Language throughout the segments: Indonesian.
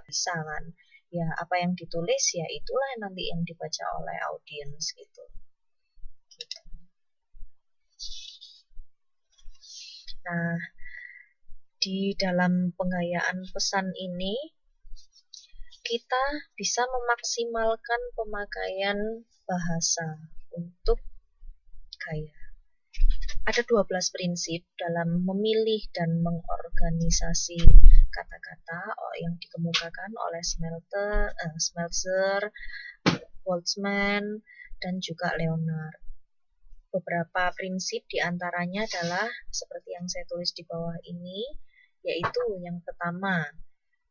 bisa kan. Ya apa yang ditulis ya itulah nanti yang dibaca oleh audiens gitu. Nah, di dalam penggayaan pesan ini kita bisa memaksimalkan pemakaian bahasa untuk gaya. Ada 12 prinsip dalam memilih dan mengorganisasi kata-kata yang dikemukakan oleh Smeltzer, Boltzmann, dan juga Leonard. Beberapa prinsip diantaranya adalah seperti yang saya tulis di bawah ini, yaitu yang pertama,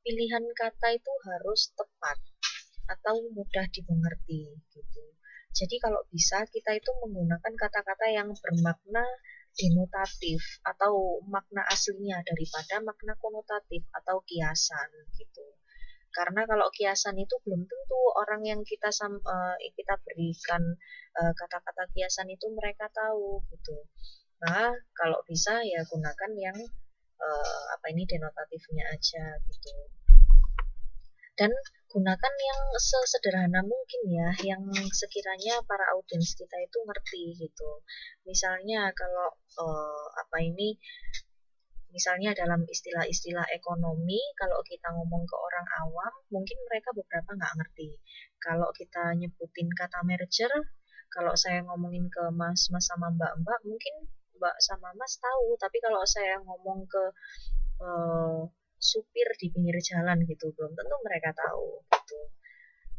pilihan kata itu harus tepat atau mudah dimengerti gitu. Jadi kalau bisa kita itu menggunakan kata-kata yang bermakna denotatif atau makna aslinya daripada makna konotatif atau kiasan gitu. Karena kalau kiasan itu belum tentu orang yang kita berikan kata-kata kiasan itu mereka tahu gitu. Nah, kalau bisa ya gunakan yang denotatifnya aja gitu. Dan gunakan yang sesederhana mungkin ya, yang sekiranya para audiens kita itu ngerti gitu. Misalnya kalau misalnya dalam istilah-istilah ekonomi, kalau kita ngomong ke orang awam, mungkin mereka beberapa nggak ngerti. Kalau kita nyebutin kata merger, kalau saya ngomongin ke mas-mas sama mbak-mbak, mungkin mbak sama mas tahu. Tapi kalau saya ngomong ke supir di pinggir jalan gitu, belum tentu mereka tahu gitu.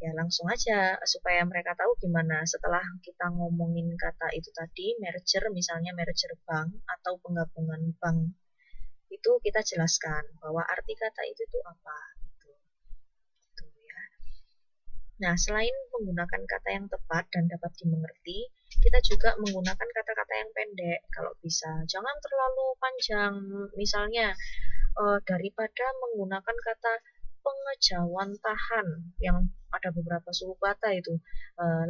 Ya langsung aja supaya mereka tahu gimana setelah kita ngomongin kata itu tadi, merger, misalnya merger bank atau penggabungan bank, itu kita jelaskan bahwa arti kata itu apa gitu. Gitu ya. Nah, selain menggunakan kata yang tepat dan dapat dimengerti, kita juga menggunakan kata-kata yang pendek kalau bisa. Jangan terlalu panjang. Misalnya daripada menggunakan kata pengejawantahan yang ada beberapa suku kata itu,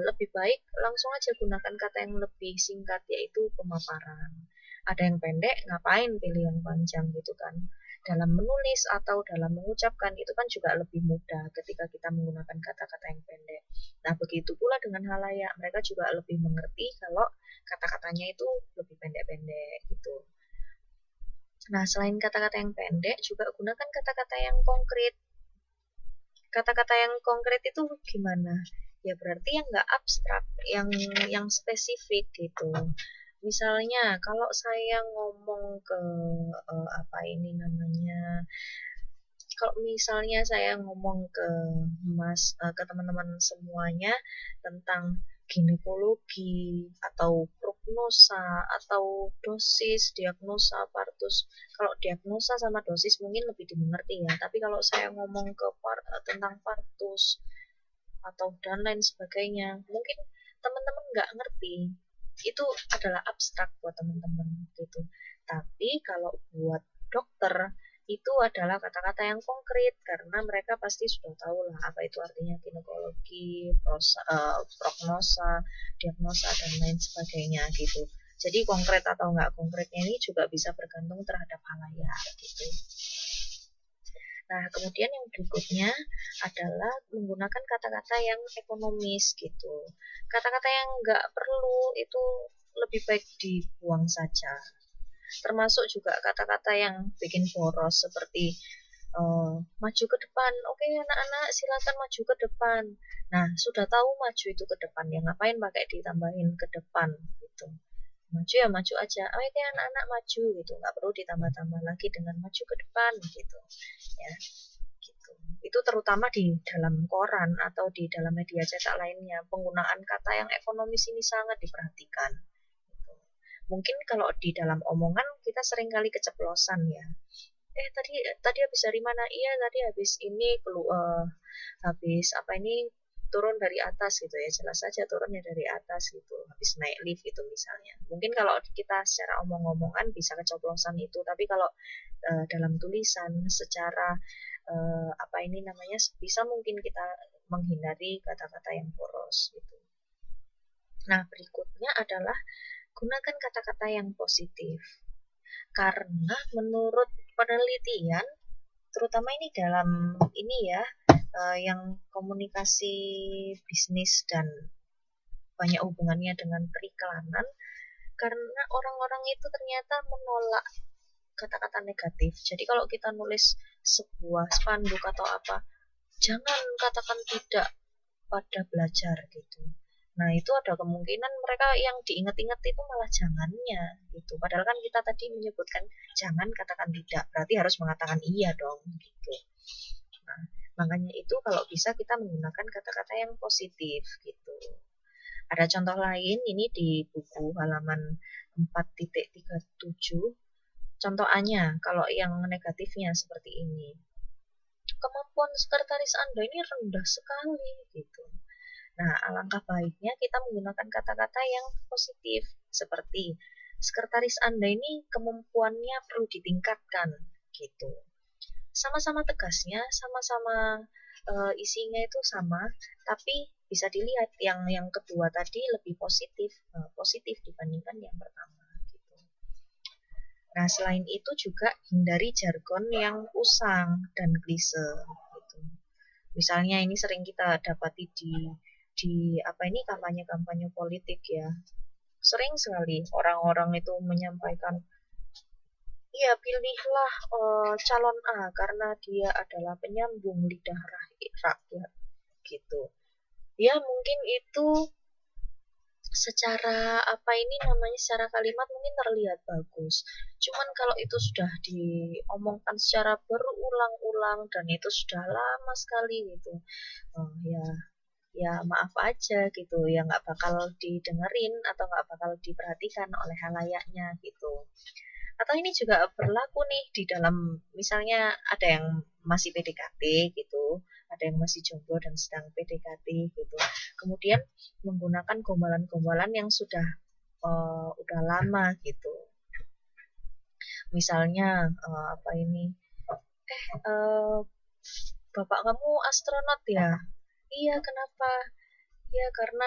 lebih baik langsung aja gunakan kata yang lebih singkat, yaitu pemaparan. Ada yang pendek, ngapain pilih yang panjang gitu kan. Dalam menulis atau dalam mengucapkan itu kan juga lebih mudah ketika kita menggunakan kata-kata yang pendek. Nah, begitu pula dengan halayak, mereka juga lebih mengerti kalau kata-katanya itu lebih pendek-pendek gitu. Nah, selain kata-kata yang pendek, juga gunakan kata-kata yang konkret. Kata-kata yang konkret itu gimana? Ya berarti yang nggak abstrak, yang spesifik gitu. Misalnya, kalau saya ngomong ke kalau misalnya saya ngomong ke teman-teman semuanya tentang ginekologi atau prognosa atau dosis, diagnosa, partus. Kalau diagnosa sama dosis mungkin lebih dimengerti ya. Tapi kalau saya ngomong tentang partus atau dan lain sebagainya, mungkin teman-teman nggak ngerti. Itu adalah abstrak buat teman-teman gitu. Tapi kalau buat dokter itu adalah kata-kata yang konkret karena mereka pasti sudah tahu lah apa itu artinya ginekologi, prognosa, diagnosa dan lain sebagainya gitu. Jadi konkret atau nggak konkretnya ini juga bisa bergantung terhadap halayak gitu. Nah, kemudian yang berikutnya adalah menggunakan kata-kata yang ekonomis gitu. Kata-kata yang nggak perlu itu lebih baik dibuang saja. Termasuk juga kata-kata yang bikin boros seperti maju ke depan. Oke, anak-anak silakan maju ke depan. Nah, sudah tahu maju itu ke depan, ya ngapain pakai ditambahin ke depan gitu. Maju ya maju aja. Oke, anak-anak maju gitu, nggak perlu ditambah-tambah lagi dengan maju ke depan gitu. Ya, gitu. Itu terutama di dalam koran atau di dalam media cetak lainnya, penggunaan kata yang ekonomis ini sangat diperhatikan. Mungkin kalau di dalam omongan kita sering kali keceplosan ya. Tadi habis dari mana? Iya, tadi habis ini habis turun dari atas gitu ya. Jelas saja turunnya dari atas gitu. Habis naik lift itu misalnya. Mungkin kalau kita secara omong-omongan bisa keceplosan itu, tapi kalau dalam tulisan secara bisa mungkin kita menghindari kata-kata yang boros gitu. Nah, berikutnya adalah gunakan kata-kata yang positif. Karena menurut penelitian, terutama ini dalam ini ya, yang komunikasi bisnis dan banyak hubungannya dengan periklanan, karena orang-orang itu ternyata menolak kata-kata negatif. Jadi kalau kita nulis sebuah spanduk atau apa, jangan katakan tidak pada belajar gitu. Nah, itu ada kemungkinan mereka yang diingat-ingat itu malah jangannya gitu. Padahal kan kita tadi menyebutkan jangan katakan tidak, berarti harus mengatakan iya dong gitu. Nah, makanya itu kalau bisa kita menggunakan kata-kata yang positif gitu. Ada contoh lain ini di buku halaman 4.37. Contoh A-nya, kalau yang negatifnya seperti ini. Kemampuan sekretaris Anda ini rendah sekali gitu. Nah, alangkah baiknya kita menggunakan kata-kata yang positif seperti sekretaris Anda ini kemampuannya perlu ditingkatkan gitu. Sama-sama tegasnya, sama-sama isinya itu sama, tapi bisa dilihat yang kedua tadi lebih positif dibandingkan yang pertama gitu. Nah, selain itu juga hindari jargon yang usang dan klise gitu. Misalnya ini sering kita dapati di apa ini kampanye-kampanye politik ya. Sering sekali orang-orang itu menyampaikan, iya pilihlah calon A karena dia adalah penyambung lidah rakyat gitu. Ya mungkin itu secara apa ini namanya secara kalimat mungkin terlihat bagus. Cuman kalau itu sudah diomongkan secara berulang-ulang dan itu sudah lama sekali gitu, ya ya maaf aja gitu, ya nggak bakal didengerin atau nggak bakal diperhatikan oleh halayaknya gitu. Atau ini juga berlaku nih di dalam misalnya ada yang masih PDKT gitu, ada yang masih jomblo dan sedang PDKT gitu. Kemudian menggunakan gombalan-gombalan yang udah lama gitu. Misalnya apa ini? Uh, Bapak kamu astronot ya? Iya, kenapa? Ya karena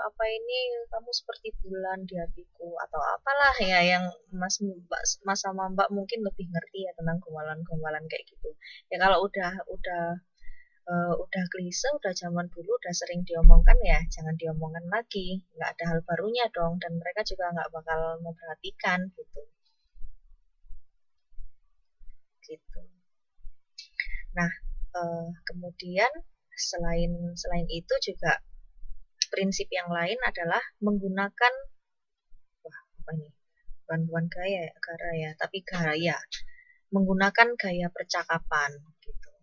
apa ini kamu seperti bulan di hatiku atau apalah ya yang mas sama mbak mungkin lebih ngerti ya tentang gomalan-gomalan kayak gitu. Ya kalau udah klise, udah zaman dulu, udah sering diomongkan ya jangan diomongkan lagi. Nggak ada hal barunya dong dan mereka juga nggak bakal memperhatikan gitu. Gitu. Nah kemudian selain itu juga prinsip yang lain adalah menggunakan apa ini? Bukan gaya, tapi gaya. Menggunakan gaya percakapan gitu.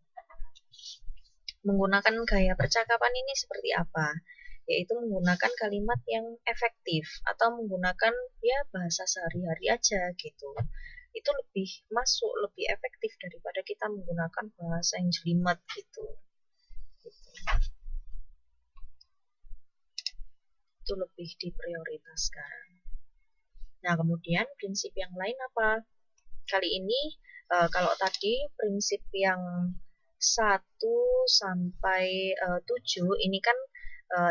Menggunakan gaya percakapan ini seperti apa? Yaitu menggunakan kalimat yang efektif atau menggunakan ya bahasa sehari-hari aja gitu. Itu lebih masuk, lebih efektif daripada kita menggunakan bahasa yang jelimet gitu. Itu lebih diprioritaskan. Nah, kemudian prinsip yang lain apa? Kali ini kalau tadi prinsip yang 1 sampai 7 ini kan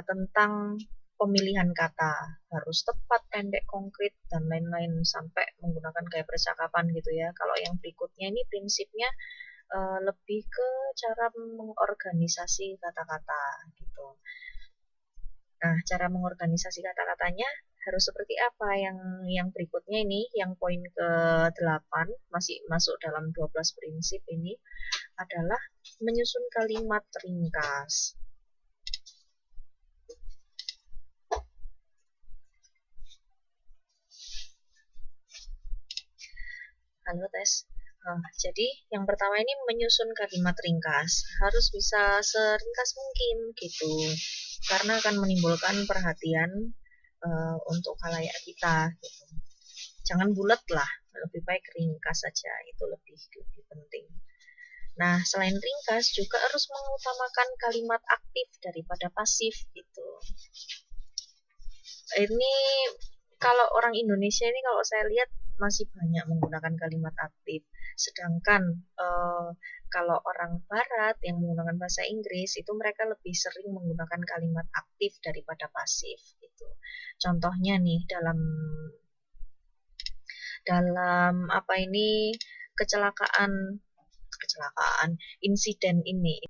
tentang pemilihan kata, harus tepat, pendek, konkret, dan lain-lain sampai menggunakan gaya percakapan gitu ya. Kalau yang berikutnya ini prinsipnya lebih ke cara mengorganisasi kata-kata gitu. Nah, cara mengorganisasi kata-katanya harus seperti apa? Yang berikutnya ini, yang poin ke-8, masih masuk dalam 12 prinsip ini, adalah menyusun kalimat ringkas. Halo tes. Jadi yang pertama ini menyusun kalimat ringkas. Harus bisa seringkas mungkin gitu. Karena akan menimbulkan perhatian untuk khalayak kita gitu. Jangan bulat lah, lebih baik ringkas saja, itu lebih penting. Nah, selain ringkas juga harus mengutamakan kalimat aktif daripada pasif gitu. Ini kalau orang Indonesia ini kalau saya lihat masih banyak menggunakan kalimat aktif. Sedangkan kalau orang Barat yang menggunakan bahasa Inggris itu mereka lebih sering menggunakan kalimat aktif daripada pasif gitu. Contohnya nih dalam apa ini kecelakaan kecelakaan insiden ini.